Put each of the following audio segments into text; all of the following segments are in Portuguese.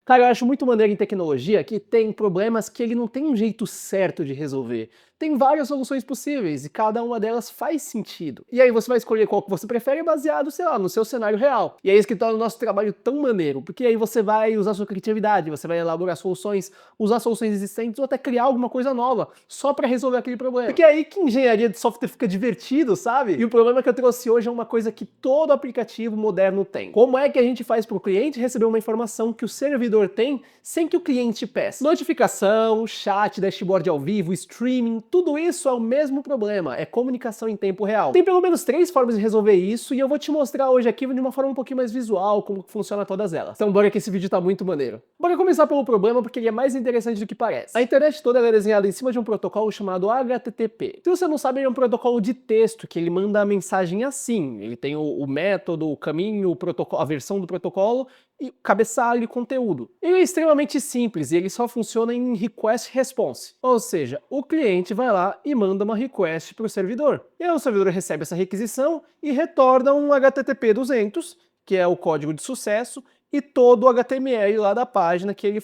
Cara, eu acho muito maneiro em tecnologia que tem problemas que ele não tem um jeito certo de resolver. Tem várias soluções possíveis e cada uma delas faz sentido. E aí você vai escolher qual que você prefere baseado, sei lá, no seu cenário real. E é isso que torna o nosso trabalho tão maneiro, porque aí você vai usar sua criatividade, você vai elaborar soluções, usar soluções existentes ou até criar alguma coisa nova, só para resolver aquele problema. Porque é aí que engenharia de software fica divertido, sabe? E o problema que eu trouxe hoje é uma coisa que todo aplicativo moderno tem. Como é que a gente faz para o cliente receber uma informação que o servidor tem sem que o cliente peça? Notificação, chat, dashboard ao vivo, streaming, tudo isso é o mesmo problema, é comunicação em tempo real. Tem pelo menos 3 formas de resolver isso e eu vou te mostrar hoje aqui de uma forma um pouquinho mais visual como funciona todas elas. Então bora que esse vídeo tá muito maneiro. Bora começar pelo problema porque ele é mais interessante do que parece. A internet toda é desenhada em cima de um protocolo chamado HTTP. Se você não sabe, ele é um protocolo de texto que ele manda a mensagem assim. Ele tem o método, o caminho, o protocolo, a versão do protocolo e cabeçalho e conteúdo. Ele é extremamente simples e ele só funciona em request response. Ou seja, o cliente vai lá e manda uma request para o servidor. E aí o servidor recebe essa requisição e retorna um HTTP 200, que é o código de sucesso, e todo o HTML lá da página que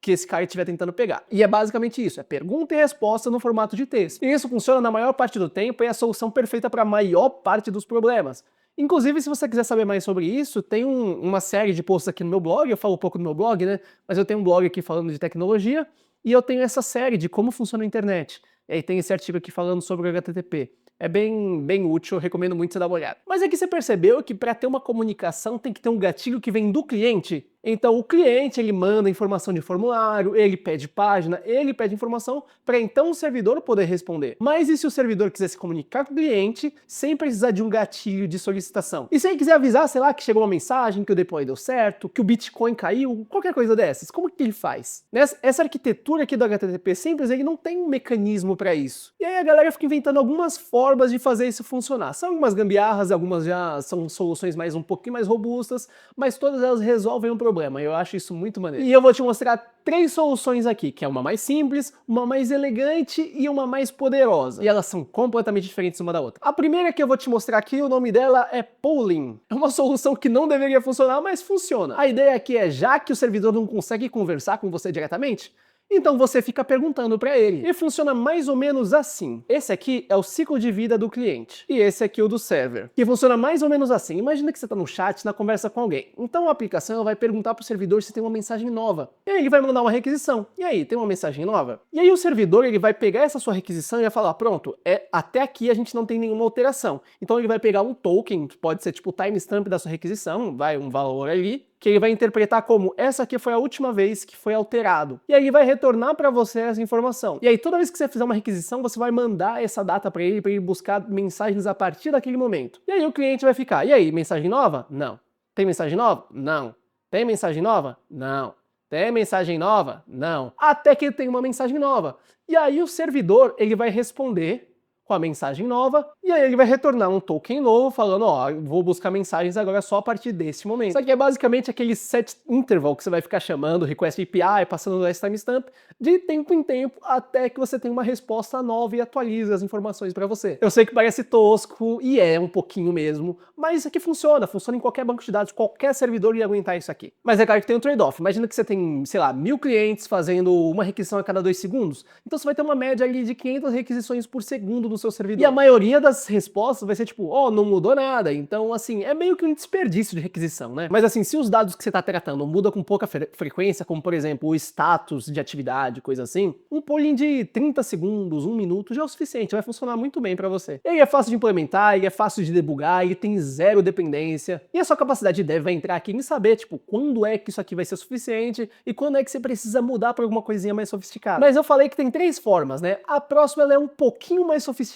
esse cara estiver tentando pegar. E é basicamente isso, é pergunta e resposta no formato de texto. E isso funciona na maior parte do tempo e é a solução perfeita para a maior parte dos problemas. Inclusive, se você quiser saber mais sobre isso, tem uma série de posts aqui no meu blog, eu falo um pouco no meu blog, né? Mas eu tenho um blog aqui falando de tecnologia, e eu tenho essa série de como funciona a internet. E aí tem esse artigo aqui falando sobre o HTTP. É bem útil, eu recomendo muito você dar uma olhada. Mas aqui você percebeu que para ter uma comunicação tem que ter um gatilho que vem do cliente? Então o cliente ele manda informação de formulário, ele pede página, ele pede informação para então o servidor poder responder. Mas e se o servidor quiser se comunicar com o cliente sem precisar de um gatilho de solicitação? E se ele quiser avisar, sei lá, que chegou uma mensagem, que o deploy deu certo, que o Bitcoin caiu, qualquer coisa dessas, como que ele faz? Essa arquitetura aqui do HTTP simples, ele não tem um mecanismo para isso. E aí a galera fica inventando algumas formas de fazer isso funcionar. São algumas gambiarras, algumas já são soluções um pouquinho mais robustas, mas todas elas resolvem um problema. Eu acho isso muito maneiro. E eu vou te mostrar 3 soluções aqui, que é uma mais simples, uma mais elegante e uma mais poderosa. E elas são completamente diferentes uma da outra. A primeira que eu vou te mostrar aqui, o nome dela é Polling. É uma solução que não deveria funcionar, mas funciona. A ideia aqui é, já que o servidor não consegue conversar com você diretamente, então você fica perguntando para ele. E funciona mais ou menos assim. Esse aqui é o ciclo de vida do cliente. E esse aqui é o do server. Que funciona mais ou menos assim. Imagina que você está no chat, na conversa com alguém. Então a aplicação vai perguntar para o servidor se tem uma mensagem nova. E aí ele vai mandar uma requisição. E aí, tem uma mensagem nova? E aí o servidor ele vai pegar essa sua requisição e vai falar, pronto, até aqui a gente não tem nenhuma alteração. Então ele vai pegar um token, pode ser tipo o timestamp da sua requisição, vai um valor ali, que ele vai interpretar como essa aqui foi a última vez que foi alterado. E aí ele vai retornar para você essa informação. E aí toda vez que você fizer uma requisição, você vai mandar essa data para ele buscar mensagens a partir daquele momento. E aí o cliente vai ficar, e aí, mensagem nova? Não. Tem mensagem nova? Não. Tem mensagem nova? Não. Tem mensagem nova? Não. Até que ele tem uma mensagem nova. E aí o servidor, ele vai responder com a mensagem nova, e aí ele vai retornar um token novo, falando, ó, vou buscar mensagens agora só a partir desse momento. Isso aqui é basicamente aquele set interval que você vai ficar chamando, request API, passando o timestamp, de tempo em tempo, até que você tenha uma resposta nova e atualize as informações para você. Eu sei que parece tosco, e é um pouquinho mesmo, mas isso aqui funciona em qualquer banco de dados, qualquer servidor ia aguentar isso aqui. Mas é claro que tem um trade-off. Imagina que você tem, sei lá, 1000 clientes fazendo uma requisição a cada 2 segundos, então você vai ter uma média ali de 500 requisições por segundo no seu servidor. E a maioria das respostas vai ser tipo, ó, não mudou nada. Então, assim, é meio que um desperdício de requisição, né? Mas assim, se os dados que você está tratando mudam com pouca frequência, como por exemplo, o status de atividade, coisa assim, um polling de 30 segundos, 1 minuto já é o suficiente, vai funcionar muito bem para você. Ele é fácil de implementar, ele é fácil de debugar, ele tem zero dependência, e a sua capacidade de dev vai entrar aqui em saber, tipo, quando é que isso aqui vai ser suficiente e quando é que você precisa mudar para alguma coisinha mais sofisticada. Mas eu falei que tem 3 formas, né? A próxima ela é um pouquinho mais sofisticada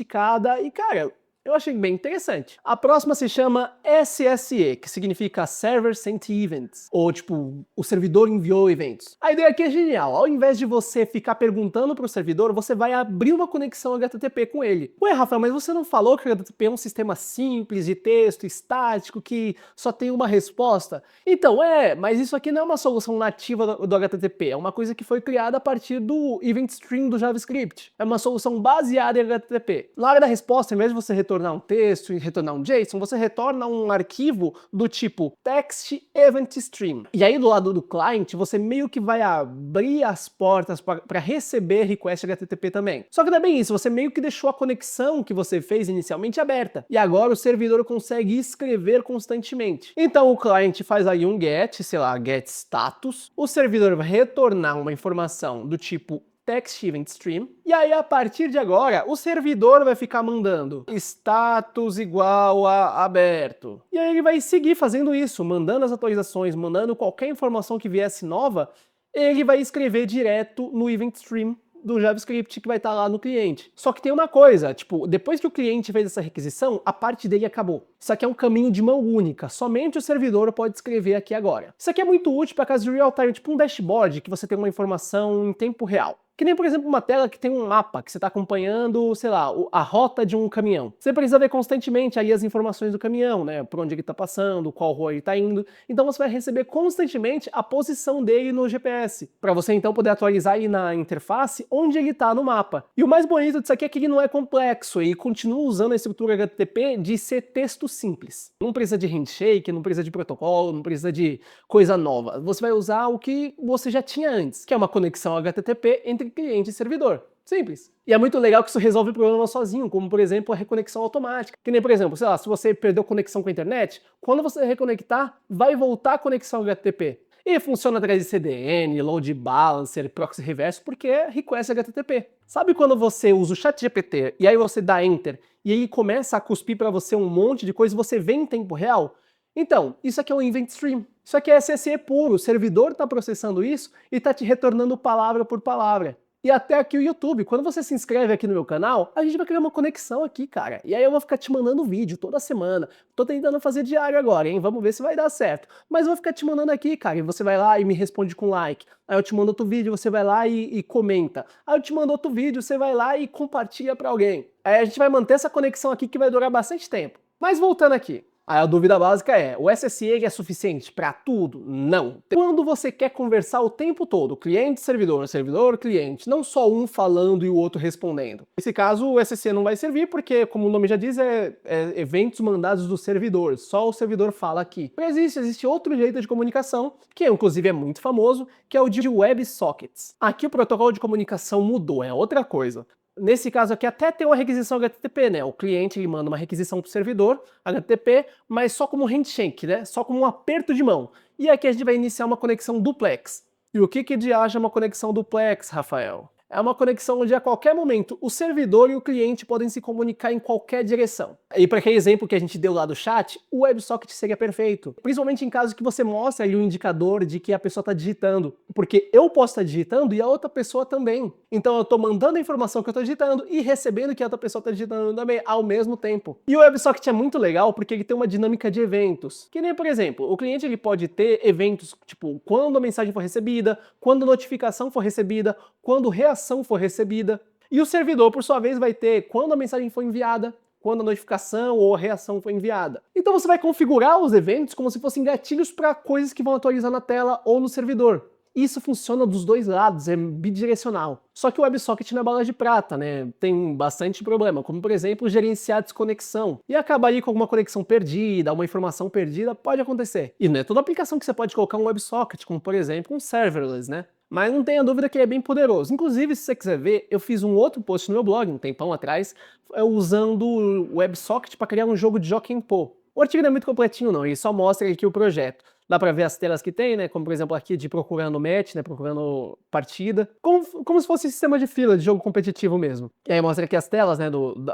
e, cara, eu achei bem interessante. A próxima se chama SSE, que significa Server Sent Events, ou tipo, o servidor enviou eventos. A ideia aqui é genial. Ao invés de você ficar perguntando para o servidor, você vai abrir uma conexão HTTP com ele. Ué, Rafael, mas você não falou que o HTTP é um sistema simples de texto, estático, que só tem uma resposta? Então, mas isso aqui não é uma solução nativa do HTTP, é uma coisa que foi criada a partir do Event Stream do JavaScript. É uma solução baseada em HTTP. Na hora da resposta, ao invés de você retornar um texto e retornar um JSON, você retorna um arquivo do tipo text event stream. E aí do lado do client, você meio que vai abrir as portas para receber request HTTP também. Só que não é bem isso, você meio que deixou a conexão que você fez inicialmente aberta. E agora o servidor consegue escrever constantemente. Então o client faz aí um get, sei lá, get status. O servidor vai retornar uma informação do tipo text event stream, e aí a partir de agora o servidor vai ficar mandando status igual a aberto. E aí ele vai seguir fazendo isso, mandando as atualizações, mandando qualquer informação que viesse nova, ele vai escrever direto no event stream do JavaScript que vai estar lá no cliente. Só que tem uma coisa, tipo, depois que o cliente fez essa requisição, a parte dele acabou. Isso aqui é um caminho de mão única, somente o servidor pode escrever aqui agora. Isso aqui é muito útil para casos de real time, tipo um dashboard que você tem uma informação em tempo real. Que nem, por exemplo, uma tela que tem um mapa, que você está acompanhando, sei lá, a rota de um caminhão. Você precisa ver constantemente aí as informações do caminhão, né? Por onde ele está passando, qual rua ele está indo. Então você vai receber constantemente a posição dele no GPS, para você então poder atualizar aí na interface onde ele está no mapa. E o mais bonito disso aqui é que ele não é complexo e continua usando a estrutura HTTP de ser texto simples. Não precisa de handshake, não precisa de protocolo, não precisa de coisa nova. Você vai usar o que você já tinha antes, que é uma conexão HTTP entre cliente e servidor. Simples. E é muito legal que isso resolve o problema sozinho, como por exemplo a reconexão automática. Que nem, por exemplo, sei lá, se você perdeu conexão com a internet, quando você reconectar, vai voltar a conexão HTTP. E funciona através de CDN, load balancer, proxy reverso, porque é request HTTP. Sabe quando você usa o ChatGPT e aí você dá enter e aí começa a cuspir para você um monte de coisa e você vê em tempo real? Então, isso aqui é um event stream. Isso aqui é SSE puro, o servidor está processando isso e está te retornando palavra por palavra. E até aqui o YouTube, quando você se inscreve aqui no meu canal, a gente vai criar uma conexão aqui, cara. E aí eu vou ficar te mandando vídeo toda semana. Tô tentando fazer diário agora, hein? Vamos ver se vai dar certo. Mas eu vou ficar te mandando aqui, cara, e você vai lá e me responde com like. Aí eu te mando outro vídeo, você vai lá e comenta. Aí eu te mando outro vídeo, você vai lá e compartilha pra alguém. Aí a gente vai manter essa conexão aqui que vai durar bastante tempo. Mas voltando aqui. Aí a dúvida básica é, o SSE é suficiente para tudo? Não. Quando você quer conversar o tempo todo, cliente-servidor, servidor-cliente, não só um falando e o outro respondendo. Nesse caso, o SSE não vai servir porque, como o nome já diz, é eventos mandados do servidor, só o servidor fala aqui. Mas existe outro jeito de comunicação, que inclusive é muito famoso, que é o de WebSockets. Aqui o protocolo de comunicação mudou, é outra coisa. Nesse caso aqui até tem uma requisição HTTP, né? O cliente ele manda uma requisição para o servidor HTTP, mas só como handshake, né? Só como um aperto de mão. E aqui a gente vai iniciar uma conexão duplex. E o que de haja uma conexão duplex, Rafael? É uma conexão onde a qualquer momento o servidor e o cliente podem se comunicar em qualquer direção. E para aquele exemplo que a gente deu lá do chat, o WebSocket seria perfeito. Principalmente em casos que você mostra ali um indicador de que a pessoa está digitando. Porque eu posso estar digitando e a outra pessoa também. Então eu estou mandando a informação que eu estou digitando e recebendo que a outra pessoa está digitando também ao mesmo tempo. E o WebSocket é muito legal porque ele tem uma dinâmica de eventos. Que nem, por exemplo, o cliente ele pode ter eventos tipo quando a mensagem for recebida, quando a notificação for recebida, quando reação for recebida. E o servidor, por sua vez, vai ter quando a mensagem for enviada, quando a notificação ou a reação foi enviada. Então você vai configurar os eventos como se fossem gatilhos para coisas que vão atualizar na tela ou no servidor. Isso funciona dos dois lados, é bidirecional. Só que o WebSocket não é bala de prata, né? Tem bastante problema, como por exemplo gerenciar a desconexão. E acabar aí com alguma conexão perdida, uma informação perdida, pode acontecer. E não é toda aplicação que você pode colocar um WebSocket, como por exemplo um serverless, né? Mas não tenha dúvida que ele é bem poderoso. Inclusive, se você quiser ver, eu fiz um outro post no meu blog, um tempão atrás, usando o WebSocket para criar um jogo de Jokenpo. O artigo não é muito completinho não, ele só mostra aqui o projeto. Dá pra ver as telas que tem, né? Como por exemplo aqui de procurando match, né? Procurando partida. Como se fosse sistema de fila, de jogo competitivo mesmo. E aí mostra aqui as telas, né?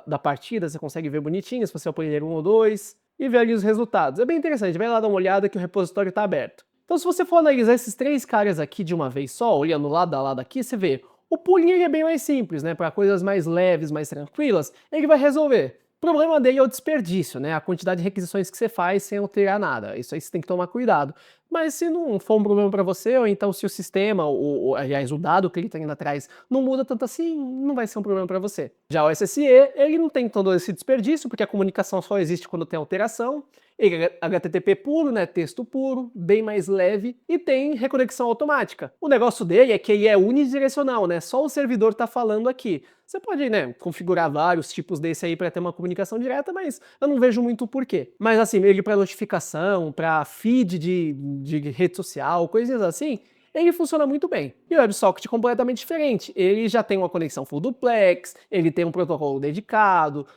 Da partida, você consegue ver bonitinho, se você é o player 1 ou 2. E ver ali os resultados. É bem interessante, vai lá dar uma olhada que o repositório tá aberto. Então se você for analisar esses três caras aqui de uma vez só, olhando lado a lado aqui, você vê. O pooling ele é bem mais simples, né? Para coisas mais leves, mais tranquilas, ele vai resolver. O problema dele é o desperdício, né? A quantidade de requisições que você faz sem alterar nada. Isso aí você tem que tomar cuidado. Mas se não for um problema para você, ou então se o sistema, aliás, o dado que ele está indo atrás não muda tanto assim, não vai ser um problema para você. Já o SSE, ele não tem todo esse desperdício, porque a comunicação só existe quando tem alteração. Ele é HTTP puro, né, texto puro, bem mais leve e tem reconexão automática. O negócio dele é que ele é unidirecional, né, só o servidor tá falando aqui. Você pode, né, configurar vários tipos desse aí para ter uma comunicação direta, mas eu não vejo muito o porquê. Mas assim, ele para notificação, para feed de rede social, coisinhas assim, ele funciona muito bem. E o WebSocket é completamente diferente. Ele já tem uma conexão full duplex, ele tem um protocolo dedicado,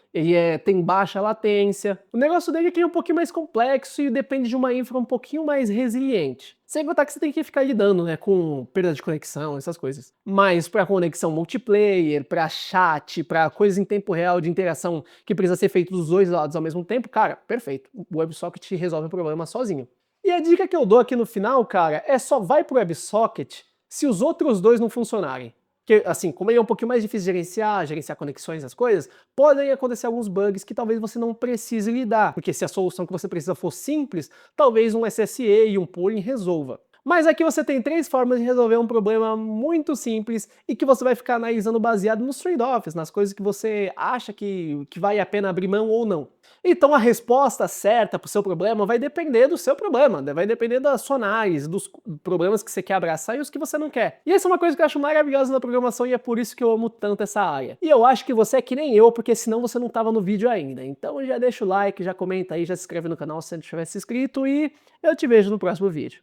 tem baixa latência. O negócio dele é que é um pouquinho mais complexo e depende de uma infra um pouquinho mais resiliente. Sem contar que você tem que ficar lidando, né, com perda de conexão, essas coisas. Mas para conexão multiplayer, para chat, para coisas em tempo real de interação que precisa ser feito dos dois lados ao mesmo tempo, cara, perfeito. O WebSocket resolve o problema sozinho. E a dica que eu dou aqui no final, cara, é só vai pro WebSocket se os outros dois não funcionarem. Porque, assim, como ele é um pouquinho mais difícil de gerenciar conexões, as coisas, podem acontecer alguns bugs que talvez você não precise lidar. Porque se a solução que você precisa for simples, talvez um SSE e um pooling resolva. Mas aqui você tem 3 formas de resolver um problema muito simples e que você vai ficar analisando baseado nos trade-offs, nas coisas que você acha que vale a pena abrir mão ou não. Então a resposta certa para o seu problema vai depender do seu problema, né? Vai depender da sua análise, dos problemas que você quer abraçar e os que você não quer. E essa é uma coisa que eu acho maravilhosa na programação e é por isso que eu amo tanto essa área. E eu acho que você é que nem eu, porque senão você não estava no vídeo ainda. Então já deixa o like, já comenta aí, já se inscreve no canal se você não tivesse inscrito e eu te vejo no próximo vídeo.